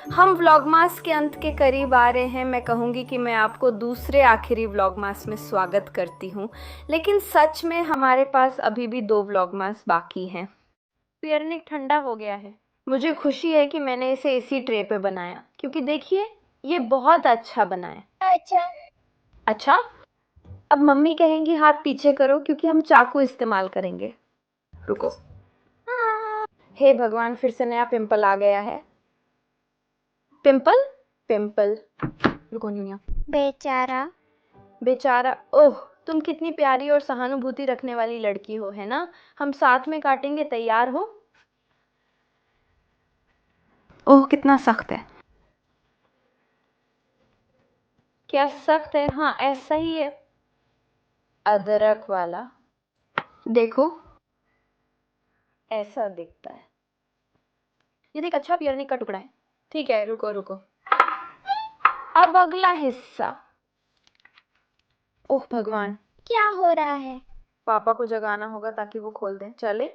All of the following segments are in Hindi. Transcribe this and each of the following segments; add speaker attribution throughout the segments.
Speaker 1: हम व्लॉगमास के अंत के करीब आ रहे हैं। मैं कहूँगी कि मैं आपको दूसरे आखिरी व्लॉगमास में स्वागत करती हूँ, लेकिन सच में हमारे पास अभी भी 2 व्लॉगमास बाकी हैं। पियरनिक ठंडा हो गया है। मुझे खुशी है कि मैंने इसे इसी ट्रे पे बनाया, क्योंकि देखिए ये बहुत अच्छा बना है। अच्छा, अब मम्मी कहेंगी हाथ पीछे करो, क्योंकि हम चाकू इस्तेमाल करेंगे। रुको। हे भगवान, फिर से नया पिंपल आ गया है। पिंपल पिंपल रुको न्यूनिया।
Speaker 2: बेचारा।
Speaker 1: बेचारा, ओह तुम कितनी प्यारी और सहानुभूति रखने वाली लड़की हो, है ना। हम साथ में काटेंगे, तैयार हो। ओह कितना सख्त है। क्या सख्त है? हाँ ऐसा ही है। अदरक वाला देखो, ऐसा दिखता है। ये देख, अच्छा पियरनिक का टुकड़ा है। ठीक है, रुको रुको। अब अगला हिस्सा। ओह भगवान,
Speaker 2: क्या हो रहा है?
Speaker 1: पापा को जगाना होगा ताकि वो खोल दें। चले,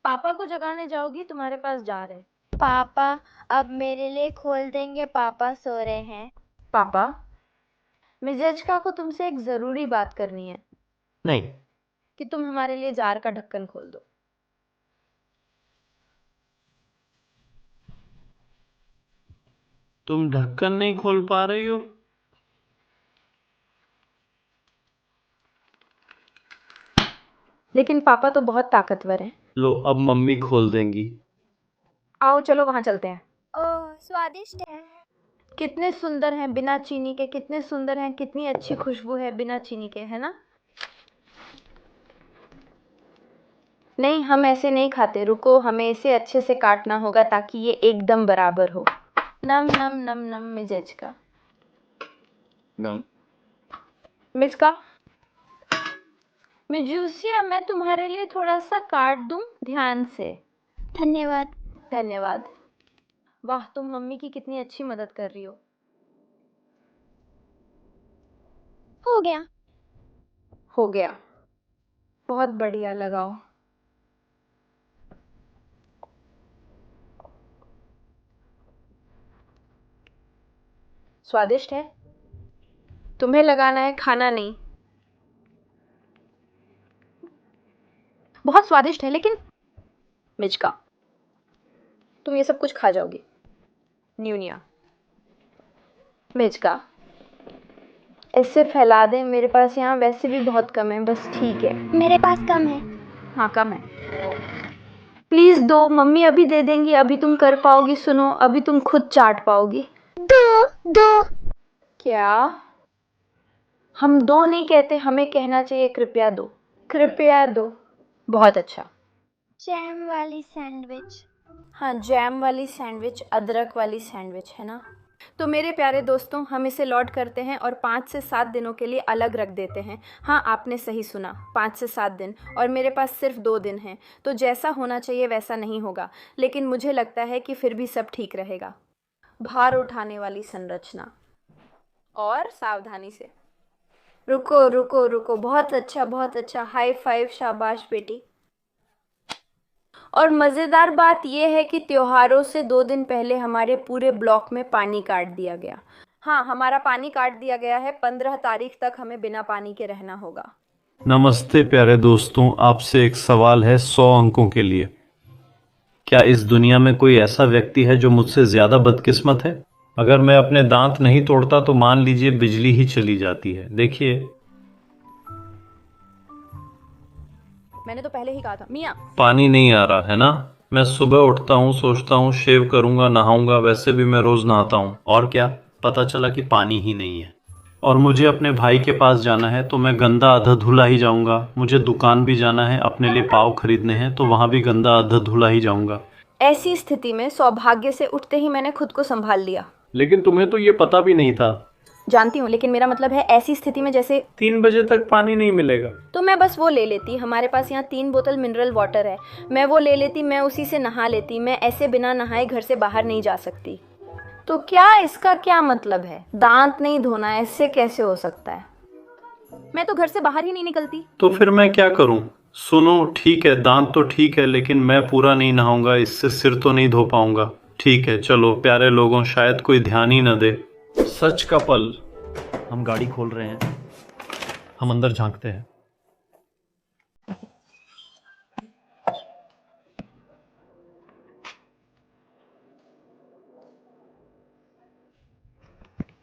Speaker 1: पापा को जगाने जाओगी, तुम्हारे पास जा रहे।
Speaker 2: पापा अब मेरे लिए खोल देंगे, पापा सो रहे हैं।
Speaker 1: पापा, मिजेजका को तुमसे एक जरूरी बात करनी है।
Speaker 3: नहीं।
Speaker 1: कि तुम हमारे लिए जार का ढक्कन खोल दो।
Speaker 3: तुम ढक्कन नहीं खोल पा रही हो?
Speaker 1: लेकिन पापा तो बहुत ताकतवर हैं।
Speaker 3: लो, अब मम्मी खोल देंगी।
Speaker 1: आओ चलो वहां चलते हैं।
Speaker 2: ओह स्वादिष्ट है।
Speaker 1: कितने सुंदर हैं बिना चीनी के, कितने सुंदर हैं, कितनी अच्छी खुशबू है बिना चीनी के, है ना। नहीं, हम ऐसे नहीं खाते। रुको, हमें इसे अच्छे से काटना होगा ताकि ये एकदम बराबर हो। नम नम नम नम मिजेज का।
Speaker 3: नम।
Speaker 1: मिसका, मिजूसिया, मैं तुम्हारे लिए थोड़ा सा काट दूं, ध्यान से।
Speaker 2: धन्यवाद।
Speaker 1: धन्यवाद। वाह, तुम मम्मी की कितनी अच्छी मदद कर रही हो।
Speaker 2: हो गया।
Speaker 1: हो गया, बहुत बढ़िया। लगाओ। स्वादिष्ट है। तुम्हें लगाना है, खाना नहीं। बहुत स्वादिष्ट है, लेकिन मिचका, तुम ये सब कुछ खा जाओगी। न्यूनिया, मिचका, इससे फैला दे। मेरे पास यहाँ वैसे भी बहुत कम है, बस ठीक है।
Speaker 2: मेरे पास कम है।
Speaker 1: हाँ कम है। प्लीज दो, मम्मी अभी दे देंगी। अभी तुम कर पाओगी। सुनो, अभी तुम खुद चाट पाओगी।
Speaker 2: दो दो।
Speaker 1: क्या? हम दो नहीं कहते, हमें कहना चाहिए कृपया दो। कृपया दो। बहुत अच्छा।
Speaker 2: जैम वाली सैंडविच।
Speaker 1: हाँ, जैम वाली सैंडविच, अदरक वाली सैंडविच, है ना। तो मेरे प्यारे दोस्तों, हम इसे लॉट करते हैं और 5 से 7 दिनों के लिए अलग रख देते हैं। हाँ, आपने सही सुना, 5 से 7 दिन। और मेरे पास सिर्फ 2 दिन हैं, तो जैसा होना चाहिए वैसा नहीं होगा, लेकिन मुझे लगता है कि फिर भी सब ठीक रहेगा। भार उठाने वाली संरचना, और सावधानी से। रुको रुको रुको, बहुत अच्छा बहुत अच्छा, हाई फाइव, शाबाश बेटी। और मज़ेदार बात यह है कि त्योहारों से 2 दिन पहले हमारे पूरे ब्लॉक में पानी काट दिया गया। हाँ, हमारा पानी काट दिया गया है। 15 तारीख तक हमें बिना पानी के रहना होगा।
Speaker 3: नमस्ते प्यारे दोस्तों, आपसे एक सवाल है 100 अंकों के लिए। क्या इस दुनिया में कोई ऐसा व्यक्ति है जो मुझसे ज्यादा बदकिस्मत है? अगर मैं अपने दांत नहीं तोड़ता तो मान लीजिए बिजली ही चली जाती है। देखिए,
Speaker 1: मैंने तो पहले ही कहा था मियाँ।
Speaker 3: पानी नहीं आ रहा है ना। मैं सुबह उठता हूँ, सोचता हूँ शेव करूंगा, नहाऊंगा, वैसे भी मैं रोज नहाता हूँ, और क्या, पता चला कि पानी ही नहीं है। और मुझे अपने भाई के पास जाना है तो मैं गंदा आधा धुला ही जाऊंगा। मुझे दुकान भी जाना है, अपने लिए पाव खरीदने हैं, तो वहां भी गंदा आधा धुला ही जाऊंगा।
Speaker 1: ऐसी स्थिति में सौभाग्य से उठते ही मैंने खुद को संभाल लिया।
Speaker 3: लेकिन तुम्हें तो ये पता भी नहीं था।
Speaker 1: जानती हूँ, लेकिन मेरा मतलब है ऐसी स्थिति में जैसे
Speaker 3: 3 बजे तक पानी नहीं मिलेगा
Speaker 1: तो मैं बस वो ले लेती। हमारे पास यहाँ 3 बोतल मिनरल वाटर है, मैं वो ले लेती, मैं उसी से नहा लेती। मैं ऐसे बिना नहाए घर से बाहर नहीं जा सकती। तो क्या इसका क्या मतलब है? दांत नहीं धोना, ऐसे कैसे हो सकता है? मैं तो घर से बाहर ही नहीं निकलती।
Speaker 3: तो फिर मैं क्या करूं? सुनो, ठीक है, दांत तो ठीक है, लेकिन मैं पूरा नहीं नहाऊंगा, इससे सिर तो नहीं धो पाऊंगा। ठीक है चलो प्यारे लोगों, शायद कोई ध्यान ही न दे। सच का पल। हम गाड़ी खोल रहे हैं, हम अंदर झांकते हैं।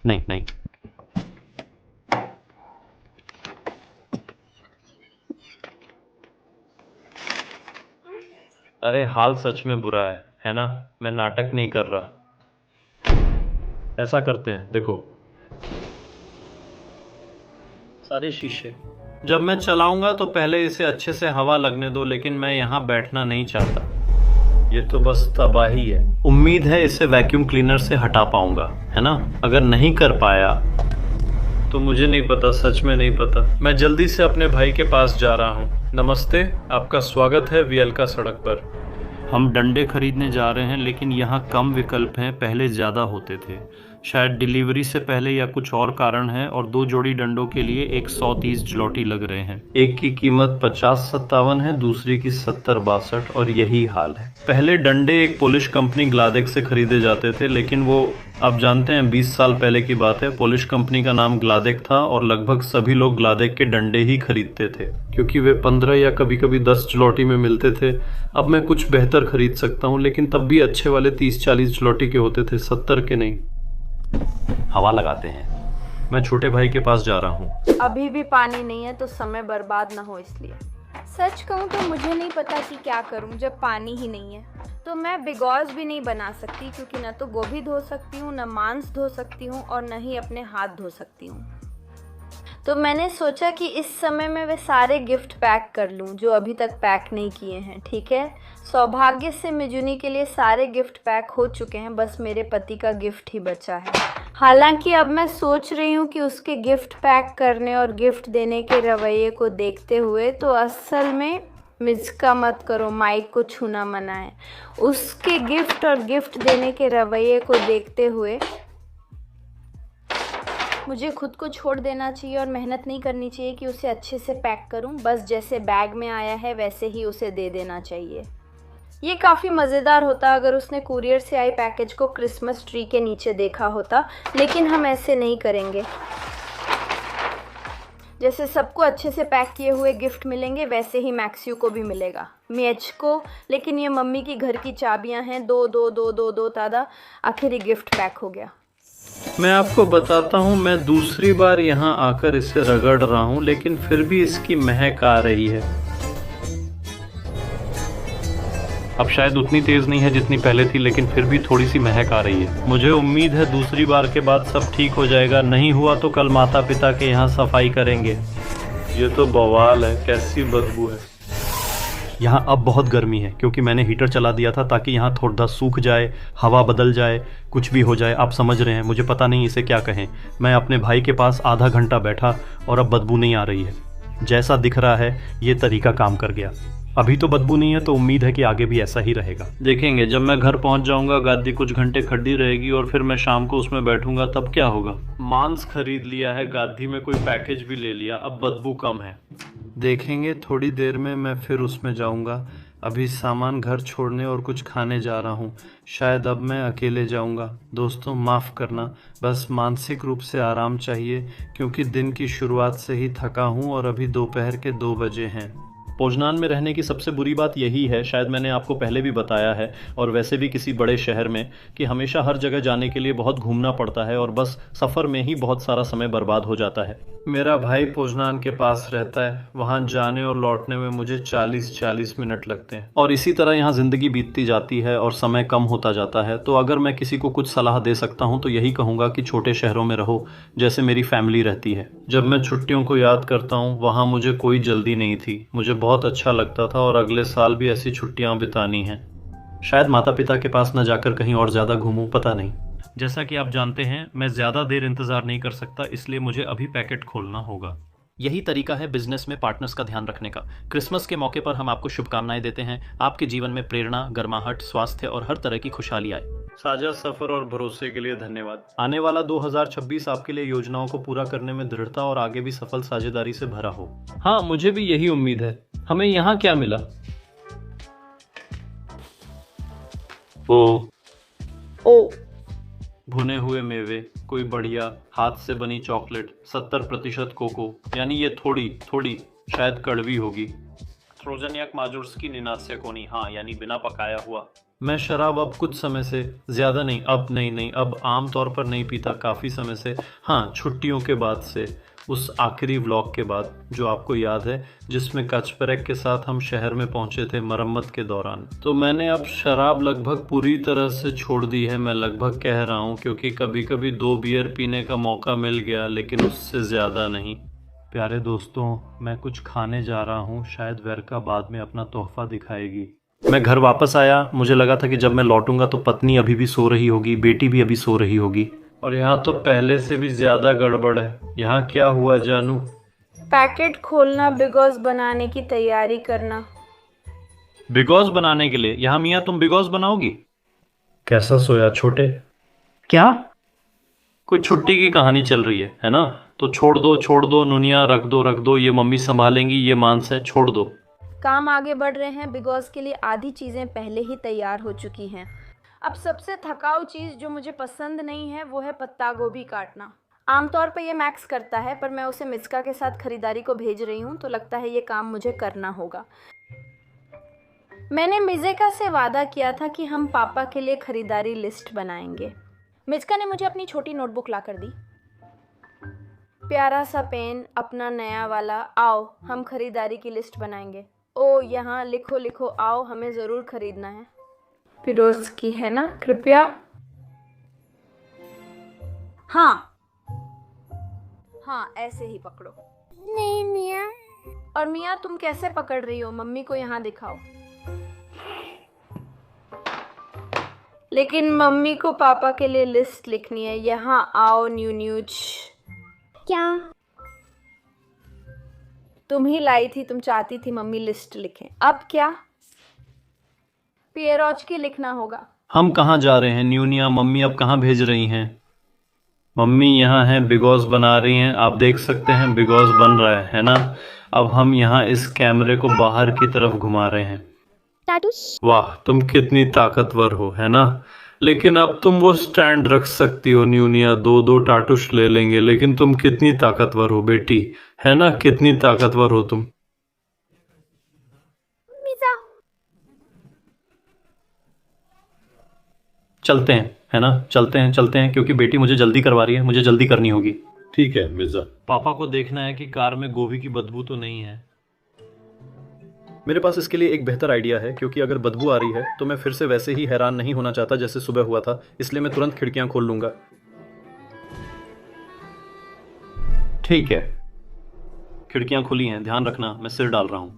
Speaker 3: नहीं नहीं, अरे हाल सच में बुरा है ना? मैं नाटक नहीं कर रहा। ऐसा करते हैं, देखो सारे शीशे। जब मैं चलाऊंगा तो पहले इसे अच्छे से हवा लगने दो, लेकिन मैं यहाँ बैठना नहीं चाहता। ये तो बस तबाही है। उम्मीद है इसे वैक्यूम क्लीनर से हटा पाऊंगा, है ना? अगर नहीं कर पाया तो मुझे नहीं पता, सच में नहीं पता। मैं जल्दी से अपने भाई के पास जा रहा हूँ। नमस्ते, आपका स्वागत है वियल्का सड़क पर। हम डंडे खरीदने जा रहे हैं, लेकिन यहाँ कम विकल्प हैं, पहले ज़्यादा होते थे। शायद डिलीवरी से पहले या कुछ और कारण है, और 2 जोड़ी डंडों के लिए 130 जलोटी लग रहे हैं। एक की कीमत 50-57 है, दूसरी की 70-62, और यही हाल है। पहले डंडे एक पोलिश कंपनी ग्लादेक से खरीदे जाते थे, लेकिन वो आप जानते हैं 20 साल पहले की बात है। पोलिश कंपनी का नाम ग्लादेक था और लगभग सभी लोग ग्लादेक के डंडे ही खरीदते थे, क्योंकि वे 15 या कभी कभी 10 जलोटी में मिलते थे। अब मैं कुछ बेहतर खरीद सकता हूँ, लेकिन तब भी अच्छे वाले 30-40 जलोटी के होते थे, 70 के नहीं। हवा लगाते हैं। मैं छोटे भाई के पास जा रहा हूँ।
Speaker 1: अभी भी पानी नहीं है तो समय बर्बाद ना हो इसलिए। सच कहूँ तो मुझे नहीं पता कि क्या करूँ जब पानी ही नहीं है। तो मैं बिगॉज भी नहीं बना सकती, क्योंकि न तो गोभी धो सकती हूँ, न मांस धो सकती हूँ, और न ही अपने हाथ धो सकती हूँ। तो मैंने सोचा कि इस समय में वे सारे गिफ्ट पैक कर लूं जो अभी तक पैक नहीं किए हैं। ठीक है, सौभाग्य से मिजुनी के लिए सारे गिफ्ट पैक हो चुके हैं, बस मेरे पति का गिफ्ट ही बचा है। हालांकि अब मैं सोच रही हूँ कि उसके गिफ्ट पैक करने और गिफ्ट देने के रवैये को देखते हुए तो असल में मिज़का मत करो, माइक को छूना मना है। उसके गिफ्ट और गिफ्ट देने के रवैये को देखते हुए मुझे खुद को छोड़ देना चाहिए और मेहनत नहीं करनी चाहिए कि उसे अच्छे से पैक करूं। बस जैसे बैग में आया है वैसे ही उसे दे देना चाहिए। ये काफ़ी मज़ेदार होता अगर उसने कुरियर से आई पैकेज को क्रिसमस ट्री के नीचे देखा होता, लेकिन हम ऐसे नहीं करेंगे। जैसे सबको अच्छे से पैक किए हुए गिफ्ट मिलेंगे वैसे ही मैक्सियो को भी मिलेगा, मेच को। लेकिन ये मम्मी की घर की चाबियां हैं, दो तादा। आखिर ही गिफ्ट पैक हो गया।
Speaker 3: मैं आपको बताता हूँ, मैं दूसरी बार यहाँ आकर इसे रगड़ रहा हूँ, लेकिन फिर भी इसकी महक आ रही है। अब शायद उतनी तेज नहीं है जितनी पहले थी, लेकिन फिर भी थोड़ी सी महक आ रही है। मुझे उम्मीद है दूसरी बार के बाद सब ठीक हो जाएगा। नहीं हुआ तो कल माता पिता के यहाँ सफाई करेंगे। ये तो बवाल है, कैसी बदबू है। यहाँ अब बहुत गर्मी है क्योंकि मैंने हीटर चला दिया था ताकि यहाँ थोड़ा सूख जाए, हवा बदल जाए, कुछ भी हो जाए। आप समझ रहे हैं, मुझे पता नहीं इसे क्या कहें। मैं अपने भाई के पास आधा घंटा बैठा और अब बदबू नहीं आ रही है। जैसा दिख रहा है ये तरीका काम कर गया। अभी तो बदबू नहीं है, तो उम्मीद है कि आगे भी ऐसा ही रहेगा। देखेंगे, जब मैं घर पहुंच जाऊंगा गादी कुछ घंटे खड़ी रहेगी और फिर मैं शाम को उसमें बैठूंगा, तब क्या होगा। मांस खरीद लिया है, गादी में कोई पैकेज भी ले लिया, अब बदबू कम है। देखेंगे, थोड़ी देर में मैं फिर उसमें जाऊंगा। अभी सामान घर छोड़ने और कुछ खाने जा रहा हूँ। शायद अब मैं अकेले जाऊंगा। दोस्तों माफ़ करना, बस मानसिक रूप से आराम चाहिए क्योंकि दिन की शुरुआत से ही थका हूँ और अभी दोपहर के 2 बजे हैं। पोजनान में रहने की सबसे बुरी बात यही है, शायद मैंने आपको पहले भी बताया है, और वैसे भी किसी बड़े शहर में, कि हमेशा हर जगह जाने के लिए बहुत घूमना पड़ता है और बस सफ़र में ही बहुत सारा समय बर्बाद हो जाता है। मेरा भाई पोजनान के पास रहता है, वहाँ जाने और लौटने में मुझे 40 मिनट लगते हैं, और इसी तरह यहाँ ज़िंदगी बीतती जाती है और समय कम होता जाता है। तो अगर मैं किसी को कुछ सलाह दे सकता हूँ तो यही कहूँगा कि छोटे शहरों में रहो, जैसे मेरी फैमिली रहती है। जब मैं छुट्टियों को याद करता हूँ, वहाँ मुझे कोई जल्दी नहीं थी, मुझे बहुत अच्छा लगता था और अगले साल भी ऐसी छुट्टियाँ बितानी हैं। शायद माता पिता के पास न जाकर कहीं और ज़्यादा घूमूं, पता नहीं। जैसा कि आप जानते हैं, मैं ज़्यादा देर इंतज़ार नहीं कर सकता, इसलिए मुझे अभी पैकेट खोलना होगा। यही तरीका है बिजनेस में पार्टनर्स का ध्यान रखने का। क्रिसमस के मौके पर हम आपको शुभकामनाएं देते हैं। आपके जीवन में प्रेरणा, गर्माहट, स्वास्थ्य और हर तरह की खुशहाली आए। साझा सफर और भरोसे के लिए धन्यवाद। आने वाला 2026 आपके लिए योजनाओं को पूरा करने में दृढ़ता और आगे भी सफल साझेदारी से भरा हो। हाँ, मुझे भी यही उम्मीद है। हमें यहाँ क्या मिला? ओ
Speaker 1: ओ
Speaker 3: भुने हुए मेवे, कोई बढ़िया हाथ से बनी चॉकलेट, 70% कोको, यानी ये थोड़ी थोड़ी शायद कड़वी होगी। ट्रोजनियाक माजोर्स्की निनास्य कोनी, हाँ यानी बिना पकाया हुआ। मैं शराब अब कुछ समय से, ज़्यादा नहीं, अब नहीं, अब आम तौर पर नहीं पीता, काफ़ी समय से। हाँ, छुट्टियों के बाद से, उस आखिरी व्लॉग के बाद जो आपको याद है, जिसमें कचपरेक के साथ हम शहर में पहुंचे थे मरम्मत के दौरान। तो मैंने अब शराब लगभग पूरी तरह से छोड़ दी है। मैं लगभग कह रहा हूँ, क्योंकि कभी कभी 2 बियर पीने का मौका मिल गया, लेकिन उससे ज़्यादा नहीं। प्यारे दोस्तों, मैं कुछ खाने जा रहा हूँ, शायद वेरका बाद में अपना तोहफा दिखाएगी। मैं घर वापस आया, मुझे लगा था कि जब मैं लौटूंगा तो पत्नी अभी भी सो रही होगी, बेटी भी अभी सो रही होगी, और यहाँ तो पहले से भी ज्यादा गड़बड़ है। यहाँ क्या हुआ जानू?
Speaker 1: पैकेट खोलना, बिगोस बनाने की तैयारी करना।
Speaker 3: बिगोस बनाने के लिए? यहाँ मियाँ तुम बिगोस बनाओगी? कैसा सोया छोटे? क्या? कोई छुट्टी की कहानी चल रही है ना? तो छोड़ दो नुनिया, रख दो, ये मम्मी संभालेंगी, ये मांस है, छोड़ दो।
Speaker 1: काम आगे बढ़ रहे हैं। बिगोस के लिए आधी चीज़ें पहले ही तैयार हो चुकी हैं। अब सबसे थकाऊ चीज़ जो मुझे पसंद नहीं है वो है पत्ता गोभी काटना। आमतौर पर ये मैक्स करता है, पर मैं उसे मिस्का के साथ खरीदारी को भेज रही हूँ, तो लगता है ये काम मुझे करना होगा। मैंने मिज़ेका से वादा किया था कि हम पापा के लिए खरीदारी लिस्ट बनाएंगे। मिज़का ने मुझे अपनी छोटी नोटबुक ला कर दी। प्यारा सा पेन, अपना नया वाला। आओ हम खरीदारी की लिस्ट बनाएंगे। ओ यहाँ लिखो, आओ हमें ज़रूर खरीदना है। फिरोज की है ना, कृपया। हाँ ऐसे ही पकड़ो।
Speaker 2: नहीं मियाँ।
Speaker 1: और मियाँ तुम कैसे पकड़ रही हो? मम्मी को यहाँ दिखाओ। लेकिन मम्मी को पापा के लिए लिस्ट लिखनी है। यहाँ आओ न्यूज।
Speaker 2: क्या?
Speaker 1: तुम ही लाई थी, तुम चाहती थी मम्मी लिस्ट लिखें। अब क्या? पियरोज की लिखना होगा।
Speaker 3: हम कहाँ जा रहे हैं न्यूनिया? मम्मी अब कहाँ भेज रही हैं? मम्मी यहाँ हैं, बिगोस बना रही हैं, आप देख सकते हैं बिगोस बन रहा है ना? अब हम यहाँ इस कैमरे को बाहर की तरफ घुमा रहे हैं।
Speaker 2: टाटूस।
Speaker 3: वाह, तुम कितनी ताकतवर हो, है ना? लेकिन अब तुम वो स्टैंड रख सकती हो न्यूनिया, 2 टाटुश ले लेंगे, लेकिन तुम कितनी ताकतवर हो बेटी, है ना? कितनी ताकतवर हो तुम। चलते हैं, है ना? चलते हैं, क्योंकि बेटी मुझे जल्दी करवा रही है, मुझे जल्दी करनी होगी। ठीक है मिर्जा। पापा को देखना है कि कार में गोभी की बदबू तो नहीं है। मेरे पास इसके लिए एक बेहतर आइडिया है, क्योंकि अगर बदबू आ रही है तो मैं फिर से वैसे ही हैरान नहीं होना चाहता जैसे सुबह हुआ था, इसलिए मैं तुरंत खिड़कियां खोल लूंगा। ठीक है, खिड़कियां खुली हैं, ध्यान रखना मैं सिर डाल रहा हूं।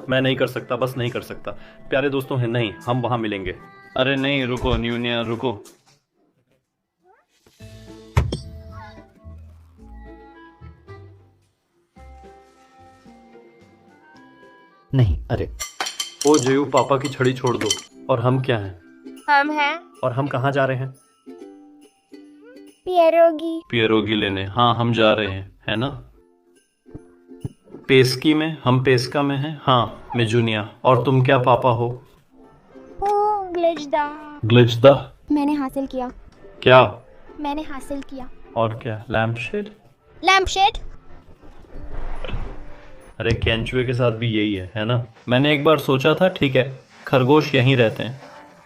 Speaker 3: मैं नहीं कर सकता, बस नहीं कर सकता। प्यारे दोस्तों हैं, नहीं, हम वहां मिलेंगे। अरे नहीं, रुको न्यूनिया, रुको। नहीं, अरे ओ जयू, पापा की छड़ी छोड़ दो। और हम क्या हैं?
Speaker 2: हम हैं
Speaker 3: और हम कहाँ जा रहे हैं? पियरोगी लेने। हाँ, हम जा रहे हैं, है ना? पेस्की में, हम पेस्का में हैं। हाँ मेजुनिया। और तुम क्या पापा हो? ग्लिचदा।
Speaker 2: मैंने हासिल किया।
Speaker 3: क्या?
Speaker 2: मैंने हासिल किया।
Speaker 3: और क्या? लैम्पशेड। अरे केंचुए के साथ भी यही है ना? मैंने एक बार सोचा था, ठीक है खरगोश यहीं रहते हैं,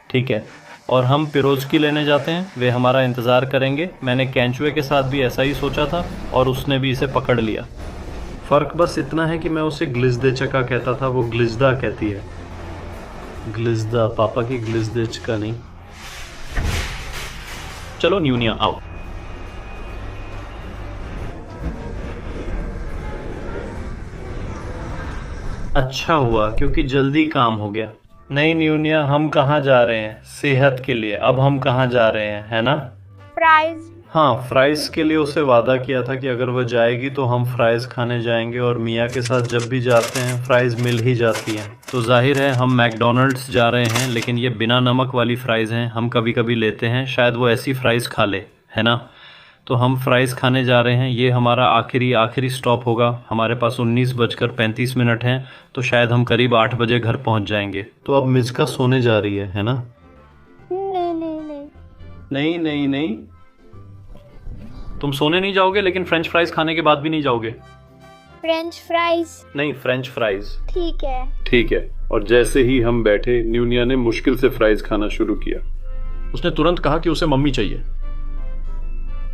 Speaker 3: ठीक है, और हम पिरोजकी लेने जाते हैं, वे हमारा इंतज़ार करेंगे। मैंने केंचुए के साथ भी ऐसा ही सोचा था, और उसने भी इसे पकड़ लिया। फ़र्क बस इतना है कि मैं उसे ग्लिजदेचका कहता था, वो ग्लिजदा कहती है। ग्लिजदा, पापा की ग्लिजदेचका नहीं। चलो न्यूनिया आओ। अच्छा हुआ, क्योंकि जल्दी काम हो गया। नहीं न्यूनिया, हम कहाँ जा रहे हैं? सेहत के लिए। अब हम कहाँ जा रहे हैं, है ना?
Speaker 2: फ्राइज।
Speaker 3: हाँ, फ्राइज़ के लिए उसे वादा किया था कि अगर वह जाएगी तो हम फ्राइज़ खाने जाएंगे, और मियाँ के साथ जब भी जाते हैं फ्राइज़ मिल ही जाती हैं। तो जाहिर है हम मैकडोनल्ड्स जा रहे हैं, लेकिन ये बिना नमक वाली फ़्राइज़ हैं। हम कभी कभी लेते हैं, शायद वो ऐसी फ़्राइज़ खा ले, है ना? तो हम फ्राइज़ खाने जा रहे हैं। ये हमारा आखिरी स्टॉप होगा। हमारे पास 19:35 हैं, तो शायद हम करीब 8 बजे घर पहुंच जाएंगे। तो अब मिज़का सोने जा रही है ना?
Speaker 2: नहीं नहीं नहीं।
Speaker 3: नहीं नहीं नहीं, तुम सोने नहीं जाओगे, लेकिन फ्रेंच फ्राइज खाने के बाद भी नहीं जाओगे।
Speaker 2: French fries.
Speaker 3: नहीं, फ्रेंच फ्राइज।
Speaker 2: ठीक है।
Speaker 4: ठीक है। और जैसे ही हम बैठे, न्यूनिया ने मुश्किल से फ्राइज खाना शुरू किया।
Speaker 5: उसने तुरंत कहा कि उसे मम्मी चाहिए।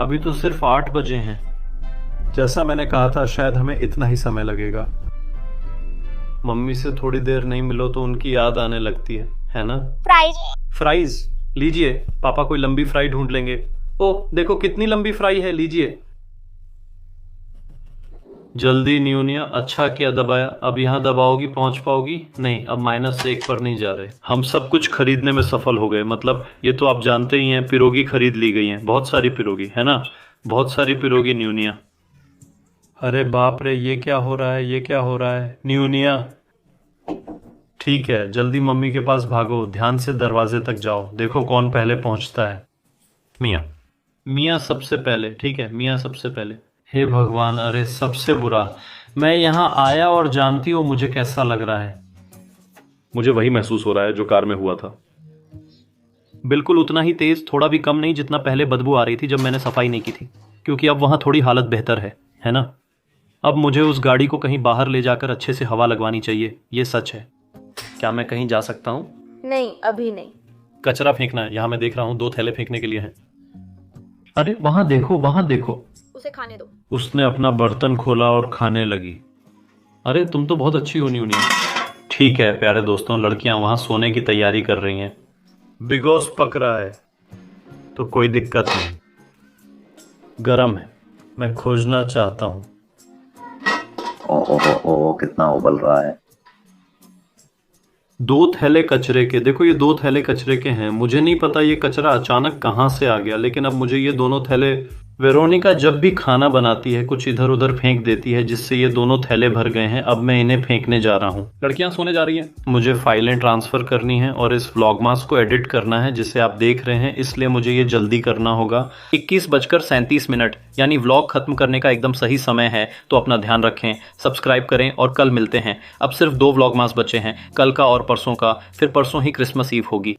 Speaker 3: अभी तो सिर्फ 8 बजे हैं। जैसा मैंने कहा था, शायद हमें इतना ही समय लगेगा। मम्मी से थोड़ी देर नहीं मिलो तो उनकी याद आने लगती है ना?
Speaker 2: फ्राइज।
Speaker 3: फ्राइज लीजिए, पापा कोई लंबी फ्राई ढूंढ लेंगे। ओह देखो कितनी लंबी फ्राई है, लीजिए। जल्दी न्यूनिया, अच्छा किया दबाया। अब यहाँ दबाओगी, पहुंच पाओगी? नहीं, अब -1 पर नहीं जा रहे। हम सब कुछ खरीदने में सफल हो गए। मतलब ये तो आप जानते ही हैं, पिरोगी खरीद ली गई हैं, बहुत सारी पिरोगी, है ना? बहुत सारी पिरोगी न्यूनिया। अरे बाप रे, ये क्या हो रहा है, ये क्या हो रहा है न्यूनिया? ठीक है, जल्दी मम्मी के पास भागो, ध्यान से दरवाजे तक जाओ, देखो कौन पहले पहुंचता है। मियाँ सबसे पहले, ठीक है, मियाँ सबसे पहले। हे भगवान, अरे सबसे बुरा। मैं यहाँ आया और जानती हो मुझे कैसा लग रहा है?
Speaker 4: मुझे वही महसूस हो रहा है जो कार में हुआ था।
Speaker 3: बिल्कुल उतना ही तेज, थोड़ा भी कम नहीं, जितना पहले बदबू आ रही थी जब मैंने सफाई नहीं की थी। क्योंकि अब वहाँ थोड़ी हालत बेहतर है ना? अब मुझे उस गाड़ी को कहीं बाहर ले जाकर अच्छे से हवा लगवानी चाहिए, ये सच है। क्या मैं कहीं जा सकता हूँ?
Speaker 1: नहीं, अभी नहीं।
Speaker 3: कचरा फेंकना है, यहाँ मैं देख रहा हूँ 2 थैले फेंकने के लिए हैं। अरे वहाँ देखो, वहाँ देखो।
Speaker 1: उसे खाने दो।
Speaker 3: उसने अपना बर्तन खोला और खाने लगी। अरे तुम तो बहुत अच्छी हो न्यूनिया। ठीक है प्यारे दोस्तों, लड़कियां वहां सोने की तैयारी कर रही हैं। बिगोस पक रहा है तो कोई दिक्कत नहीं, गरम है, मैं खोजना चाहता हूँ। ओ कितना उबल रहा है। 2 थैले कचरे के, देखो ये 2 थैले कचरे के हैं। मुझे नहीं पता ये कचरा अचानक कहाँ से आ गया, लेकिन अब मुझे ये दोनों थैले, वेरोनिका जब भी खाना बनाती है कुछ इधर उधर फेंक देती है, जिससे ये दोनों थैले भर गए हैं। अब मैं इन्हें फेंकने जा रहा हूँ।
Speaker 5: लड़कियां सोने जा रही हैं।
Speaker 3: मुझे फाइलें ट्रांसफ़र करनी है और इस व्लॉगमास को एडिट करना है जिसे आप देख रहे हैं, इसलिए मुझे ये जल्दी करना होगा। 21:37 यानी व्लॉग खत्म करने का एकदम सही समय है। तो अपना ध्यान रखें, सब्सक्राइब करें और कल मिलते हैं। अब सिर्फ 2 व्लॉगमास बचे हैं, कल का और परसों का, फिर परसों ही क्रिसमस ईव होगी।